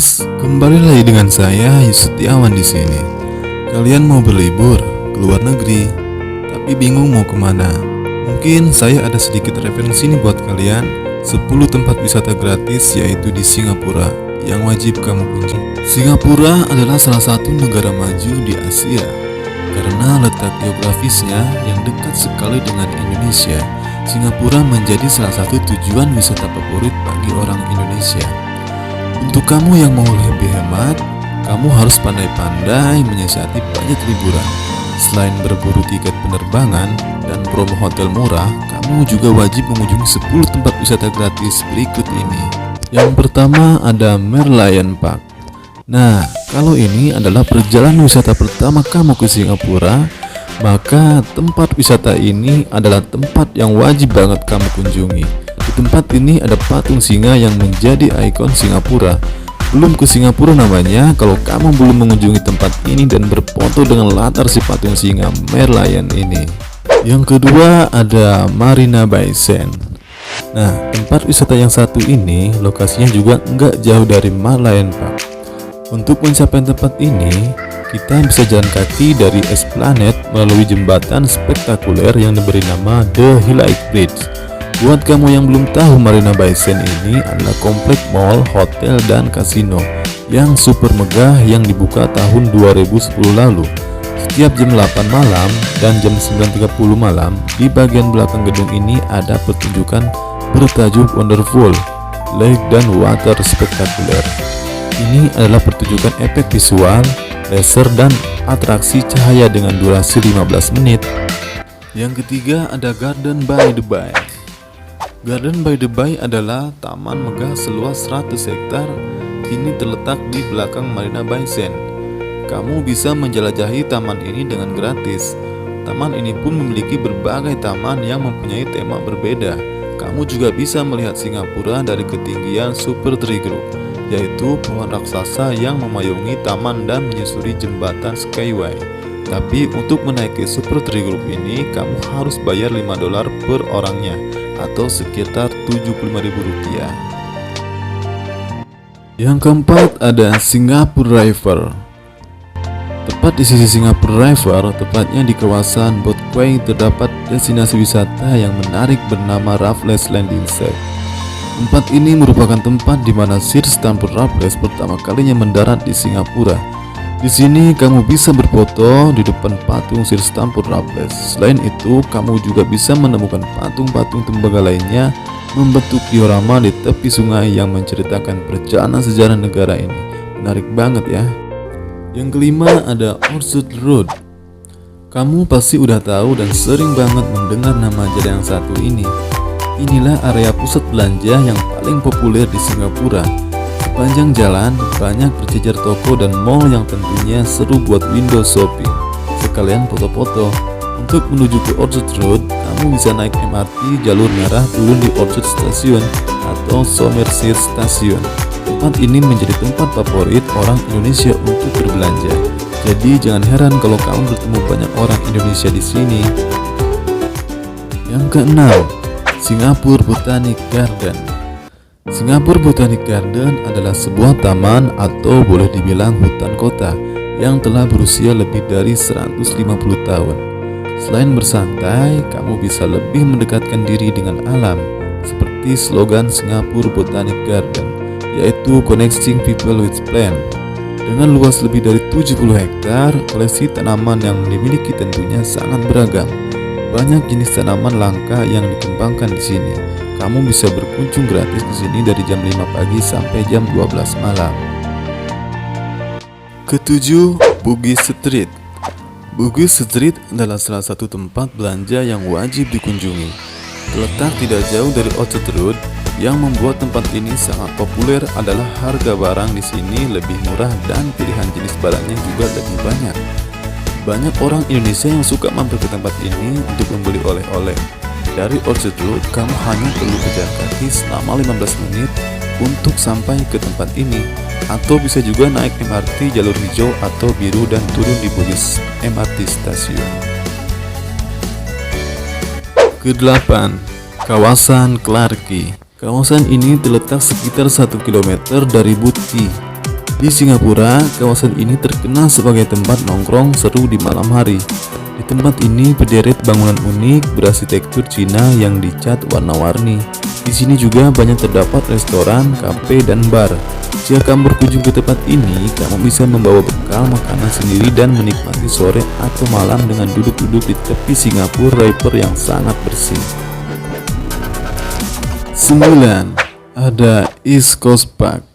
guys, kembali lagi dengan saya Yustiawan di sini. Kalian mau berlibur ke luar negeri, tapi bingung mau kemana? Mungkin saya ada sedikit referensi nih buat kalian. 10 tempat wisata gratis yaitu di Singapura yang wajib kamu kunjungi. Singapura adalah salah satu negara maju di Asia karena letak geografisnya yang dekat sekali dengan Indonesia. Singapura menjadi salah satu tujuan wisata favorit bagi orang Indonesia. Untuk kamu yang mau lebih hemat, kamu harus pandai-pandai menyiasati budget liburan. Selain berburu tiket penerbangan dan promo hotel murah, kamu juga wajib mengunjungi 10 tempat wisata gratis berikut ini. Yang pertama ada Merlion Park. Nah, kalau ini adalah perjalanan wisata pertama kamu ke Singapura, maka tempat wisata ini adalah tempat yang wajib banget kamu kunjungi. Di tempat ini ada patung singa yang menjadi ikon Singapura. Belum ke Singapura namanya kalau kamu belum mengunjungi tempat ini dan berfoto dengan latar si patung singa Merlion ini. Yang kedua ada Marina Bay Sands. Nah, tempat wisata yang satu ini lokasinya juga nggak jauh dari Merlion Park. Untuk mencapai tempat ini, kita bisa jalan kaki dari Esplanade melalui jembatan spektakuler yang diberi nama The Highlight Bridge. Buat kamu yang belum tahu, Marina Bay Sands ini adalah komplek mall, hotel, dan kasino yang super megah yang dibuka tahun 2010 lalu. Setiap jam 8 malam dan jam 9.30 malam, di bagian belakang gedung ini ada pertunjukan bertajuk Wonderful Lake dan Water Spectacular. Ini adalah pertunjukan efek visual, laser, dan atraksi cahaya dengan durasi 15 menit. Yang ketiga ada Garden by the Bay. Garden by the Bay adalah taman megah seluas 100 hektar. Ini terletak di belakang Marina Bay Sands. Kamu bisa menjelajahi taman ini dengan gratis. Taman ini pun memiliki berbagai taman yang mempunyai tema berbeda. Kamu juga bisa melihat Singapura dari ketinggian Super Tree Group, yaitu pohon raksasa yang memayungi taman dan menyusuri jembatan Skyway. Tapi untuk menaiki Super Tree Group ini, kamu harus bayar $5 per orangnya, atau sekitar Rp75.000. Yang keempat ada Singapore River. Tepat di sisi Singapore River, tepatnya di kawasan Boat Quay, terdapat destinasi wisata yang menarik bernama Raffles Landing Site. Tempat ini merupakan tempat di mana Sir Stamford Raffles pertama kalinya mendarat di Singapura. Di sini kamu bisa berfoto di depan patung Sir Stamford Raffles. Selain itu, kamu juga bisa menemukan patung-patung tembaga lainnya membentuk diorama di tepi sungai yang menceritakan perjalanan sejarah negara ini. Menarik banget ya. Yang kelima ada Orchard Road. Kamu pasti udah tahu dan sering banget mendengar nama jalan yang satu ini. Inilah area pusat belanja yang paling populer di Singapura. Sepanjang jalan banyak berjejer toko dan mall yang tentunya seru buat window shopping sekalian foto-foto. Untuk menuju ke Orchard Road, kamu bisa naik MRT jalur merah turun di Orchard Station atau Somerset Station. Tempat ini menjadi tempat favorit orang Indonesia untuk berbelanja. Jadi jangan heran kalau kamu bertemu banyak orang Indonesia di sini. Yang keenam, Singapore Botanic Garden. Singapore Botanic Garden adalah sebuah taman atau boleh dibilang hutan kota yang telah berusia lebih dari 150 tahun. Selain bersantai, kamu bisa lebih mendekatkan diri dengan alam, seperti slogan Singapore Botanic Garden, yaitu Connecting People with Plants. Dengan luas lebih dari 70 hektar, koleksi tanaman yang dimiliki tentunya sangat beragam. Banyak jenis tanaman langka yang dikembangkan di sini. Kamu bisa berkunjung gratis di sini dari jam 5 pagi sampai jam 12 malam. Ketujuh, Bugis Street. Bugis Street adalah salah satu tempat belanja yang wajib dikunjungi. Terletak tidak jauh dari Orchard Road. Yang membuat tempat ini sangat populer adalah harga barang di sini lebih murah dan pilihan jenis barangnya juga lebih banyak. Banyak orang Indonesia yang suka mampir ke tempat ini untuk membeli oleh-oleh. Dari Orchard Road, kamu hanya perlu berjalan kaki selama 15 menit untuk sampai ke tempat ini, atau bisa juga naik MRT jalur hijau atau biru dan turun di Bugis MRT Station. Kedelapan, kawasan Clarke Quay. Kawasan ini terletak sekitar 1 km dari Boat Quay. Di Singapura, kawasan ini terkenal sebagai tempat nongkrong seru di malam hari. Di tempat ini berderet bangunan unik berarsitektur Cina yang dicat warna-warni. Di sini juga banyak terdapat restoran, kafe, dan bar. Jika kamu berkunjung ke tempat ini, kamu bisa membawa bekal makanan sendiri dan menikmati sore atau malam dengan duduk-duduk di tepi Singapura River yang sangat bersih. 9. Ada East Coast Park.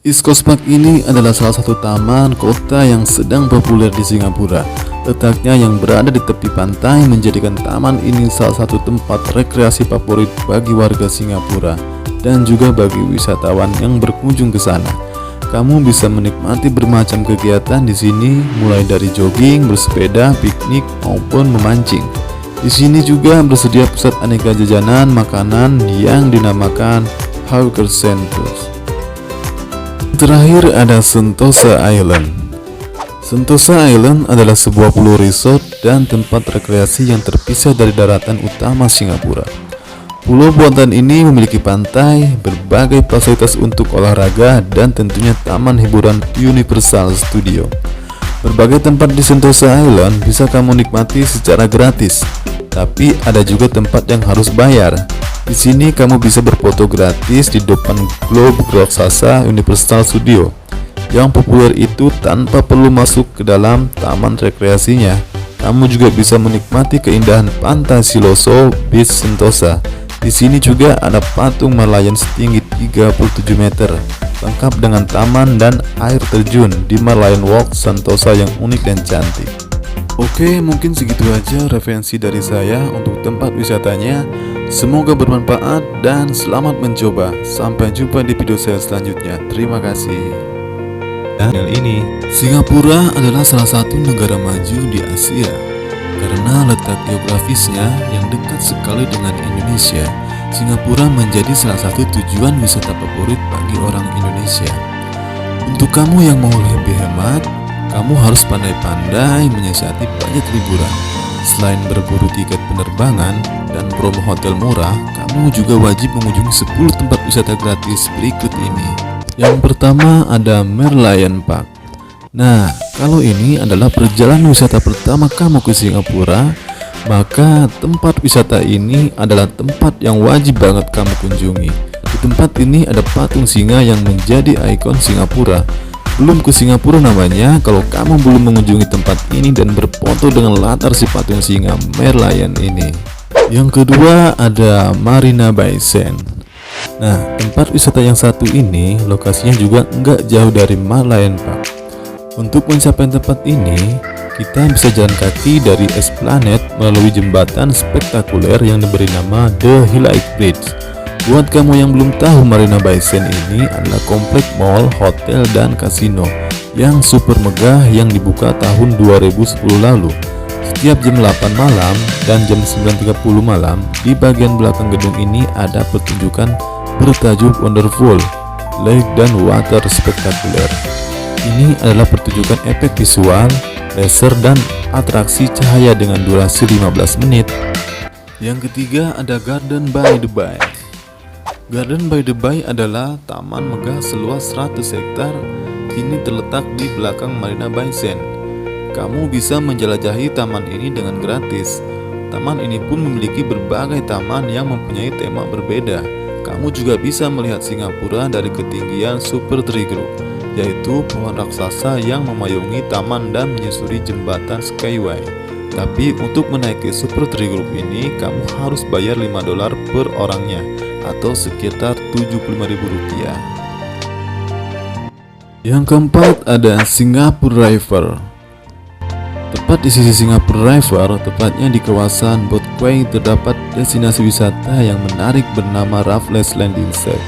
East Coast Park ini adalah salah satu taman kota yang sedang populer di Singapura. Letaknya yang berada di tepi pantai menjadikan taman ini salah satu tempat rekreasi favorit bagi warga Singapura dan juga bagi wisatawan yang berkunjung ke sana. Kamu bisa menikmati bermacam kegiatan di sini, mulai dari jogging, bersepeda, piknik, maupun memancing. Di sini juga bersedia pusat aneka jajanan makanan yang dinamakan Hawker Centers. Terakhir ada Sentosa Island. Sentosa Island adalah sebuah pulau resort dan tempat rekreasi yang terpisah dari daratan utama Singapura. Pulau buatan ini memiliki pantai, berbagai fasilitas untuk olahraga, dan tentunya taman hiburan Universal Studio. Berbagai tempat di Sentosa Island bisa kamu nikmati secara gratis, tapi ada juga tempat yang harus bayar. Di sini kamu bisa berfoto gratis di depan globe raksasa Universal Studio yang populer itu tanpa perlu masuk ke dalam taman rekreasinya. Kamu juga bisa menikmati keindahan pantai Siloso Beach Sentosa. Di sini juga ada patung Merlion setinggi 37 meter, lengkap dengan taman dan air terjun di Merlion Walk Sentosa yang unik dan cantik. Oke, mungkin segitu aja referensi dari saya untuk tempat wisatanya. Semoga bermanfaat dan selamat mencoba. Sampai jumpa di video saya selanjutnya. Terima kasih. Channel ini, Singapura adalah salah satu negara maju di Asia karena letak geografisnya yang dekat sekali dengan Indonesia. Singapura menjadi salah satu tujuan wisata favorit bagi orang Indonesia. Untuk kamu yang mau lebih hemat, kamu harus pandai-pandai menyiasati budget liburan. Selain berburu tiket penerbangan dan promo hotel murah, kamu juga wajib mengunjungi 10 tempat wisata gratis berikut ini. Yang pertama ada Merlion Park. Nah, kalau ini adalah perjalanan wisata pertama kamu ke Singapura, maka tempat wisata ini adalah tempat yang wajib banget kamu kunjungi. Di tempat ini ada patung singa yang menjadi ikon Singapura. Belum ke Singapura namanya kalau kamu belum mengunjungi tempat ini dan berfoto dengan latar si patung singa Merlion ini. Yang kedua ada Marina Bay Sands. Nah, tempat wisata yang satu ini lokasinya juga nggak jauh dari Merlion Park. Untuk mencapai tempat ini, kita bisa jalan kaki dari Esplanade melalui jembatan spektakuler yang diberi nama The Highlight Bridge. Buat kamu yang belum tahu, Marina Bay Sands ini adalah komplek mall, hotel, dan kasino yang super megah yang dibuka tahun 2010 lalu. Setiap jam 8 malam dan jam 9.30 malam, di bagian belakang gedung ini ada pertunjukan bertajuk Wonderful Lake dan Water Spectacular. Ini adalah pertunjukan efek visual, laser, dan atraksi cahaya dengan durasi 15 menit. Yang ketiga ada Garden by the Bay. Garden by the Bay adalah taman megah seluas 100 hektar. Ini terletak di belakang Marina Bay Sands. Kamu bisa menjelajahi taman ini dengan gratis. Taman ini pun memiliki berbagai taman yang mempunyai tema berbeda. Kamu juga bisa melihat Singapura dari ketinggian Super Tree Group, yaitu pohon raksasa yang memayungi taman dan menyusuri jembatan Skyway. Tapi untuk menaiki Super Tree Group ini, kamu harus bayar $5 per orangnya, atau sekitar Rp75.000. Yang keempat ada Singapore River. Tepat di sisi Singapore River, tepatnya di kawasan Boat Quay, terdapat destinasi wisata yang menarik bernama Raffles Landing Site.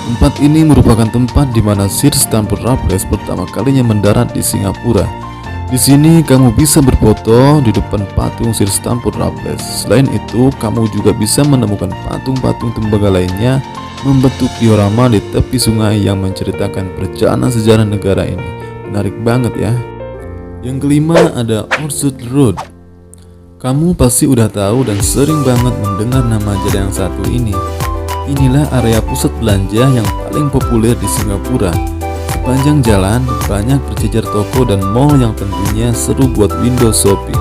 Tempat ini merupakan tempat di mana Sir Stamford Raffles pertama kalinya mendarat di Singapura. Di sini kamu bisa berfoto di depan patung Sir Stamford Raffles. Selain itu, kamu juga bisa menemukan patung-patung tembaga lainnya membentuk diorama di tepi sungai yang menceritakan perjalanan sejarah negara ini. Menarik banget ya. Yang kelima ada Orchard Road. Kamu pasti udah tahu dan sering banget mendengar nama jalan yang satu ini. Inilah area pusat belanja yang paling populer di Singapura. Sepanjang jalan, banyak berjejer toko dan mall yang tentunya seru buat window shopping.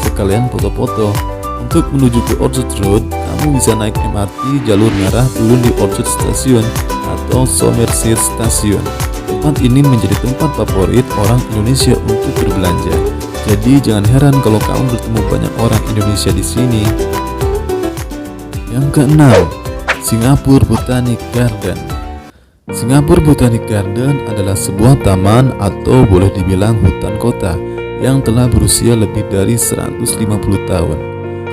Sekalian foto-foto. Untuk menuju ke Orchard Road, kamu bisa naik MRT jalur merah turun di Orchard Station atau Somerset Station. Tempat ini menjadi tempat favorit orang Indonesia untuk berbelanja. Jadi jangan heran kalau kamu bertemu banyak orang Indonesia di sini. Yang keenam, Singapore Botanic Garden. Singapore Botanic Garden adalah sebuah taman atau boleh dibilang hutan kota yang telah berusia lebih dari 150 tahun.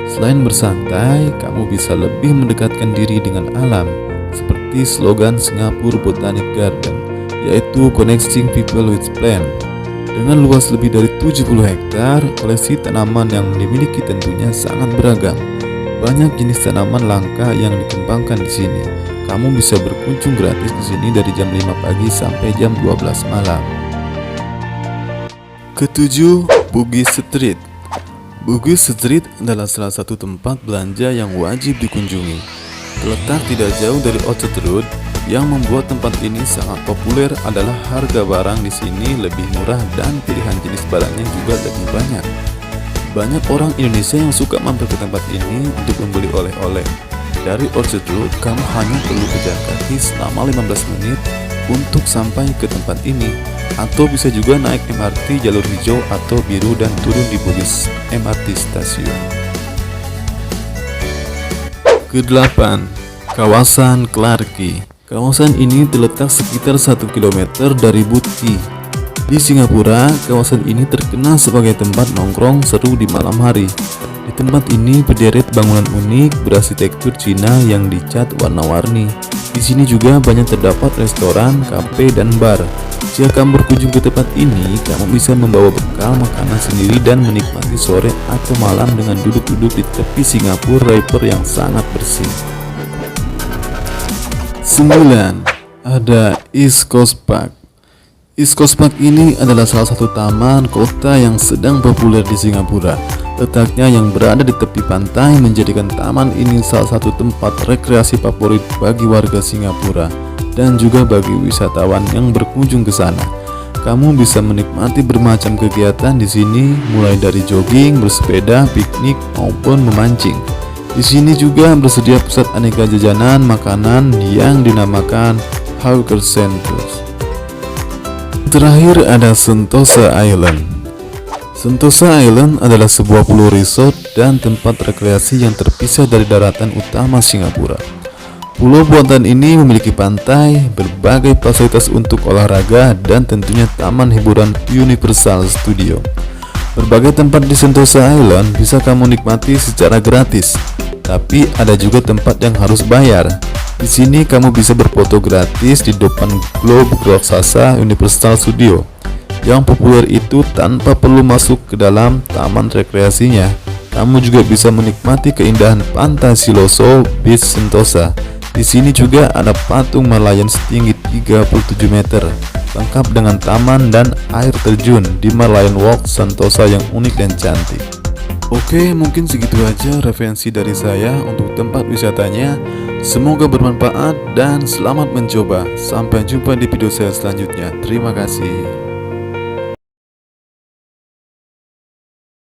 Selain bersantai, kamu bisa lebih mendekatkan diri dengan alam, seperti slogan Singapore Botanic Garden, yaitu Connecting People with Plants. Dengan luas lebih dari 70 hektar, koleksi tanaman yang dimiliki tentunya sangat beragam. Banyak jenis tanaman langka yang dikembangkan di sini. Kamu bisa berkunjung gratis di sini dari jam 5 pagi sampai jam 12 malam. Ketujuh, Bugis Street. Bugis Street adalah salah satu tempat belanja yang wajib dikunjungi. Terletak tidak jauh dari Orchard Road. Yang membuat tempat ini sangat populer adalah harga barang di sini lebih murah dan pilihan jenis barangnya juga lebih banyak. Banyak orang Indonesia yang suka mampir ke tempat ini untuk membeli oleh-oleh. Dari Orchard Road, kamu hanya perlu berjalan kaki selama 15 menit untuk sampai ke tempat ini, atau bisa juga naik MRT jalur hijau atau biru dan turun di Bugis MRT Station. Kedelapan, kawasan Clarke. Kawasan ini terletak sekitar 1 km dari Boat Quay. Di Singapura, kawasan ini terkenal sebagai tempat nongkrong seru di malam hari. Di tempat ini berderet bangunan unik berarsitektur Cina yang dicat warna-warni. Di sini juga banyak terdapat restoran, kafe, dan bar. Jika kamu berkunjung ke tempat ini, kamu bisa membawa bekal makanan sendiri dan menikmati sore atau malam dengan duduk-duduk di tepi Singapore River yang sangat bersih. 9. Ada East Coast Park. East Coast Park ini adalah salah satu taman kota yang sedang populer di Singapura. Letaknya yang berada di tepi pantai menjadikan taman ini salah satu tempat rekreasi favorit bagi warga Singapura dan juga bagi wisatawan yang berkunjung ke sana. Kamu bisa menikmati bermacam kegiatan di sini, mulai dari jogging, bersepeda, piknik, maupun memancing. Di sini juga bersedia pusat aneka jajanan makanan yang dinamakan Hawker Centers. Terakhir ada Sentosa Island. Sentosa Island adalah sebuah pulau resort dan tempat rekreasi yang terpisah dari daratan utama Singapura. Pulau buatan ini memiliki pantai, berbagai fasilitas untuk olahraga, dan tentunya taman hiburan Universal Studio. Berbagai tempat di Sentosa Island bisa kamu nikmati secara gratis, tapi ada juga tempat yang harus bayar. Di sini kamu bisa berfoto gratis di depan globe raksasa Universal Studio. Yang populer itu tanpa perlu masuk ke dalam taman rekreasinya. Kamu juga bisa menikmati keindahan pantai Siloso Beach Sentosa. Di sini juga ada patung Merlion setinggi 37 meter, lengkap dengan taman dan air terjun di Merlion Walk Sentosa yang unik dan cantik. Oke, mungkin segitu aja referensi dari saya untuk tempat wisatanya. Semoga bermanfaat dan selamat mencoba. Sampai jumpa di video saya selanjutnya. Terima kasih.